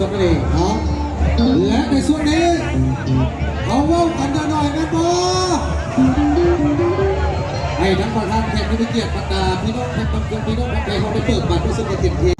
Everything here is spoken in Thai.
ดนั่นเองเนาะและในส่วนนี้เอาว่าวกันหน่อยนะบอให้ทั้งประธานแขกผู้มีเกียรติบรรดาพี่น้องแขกบางคนพี่น้องบางใจเขาไปเปิดบัตรรู้สึกว่าเต็มที่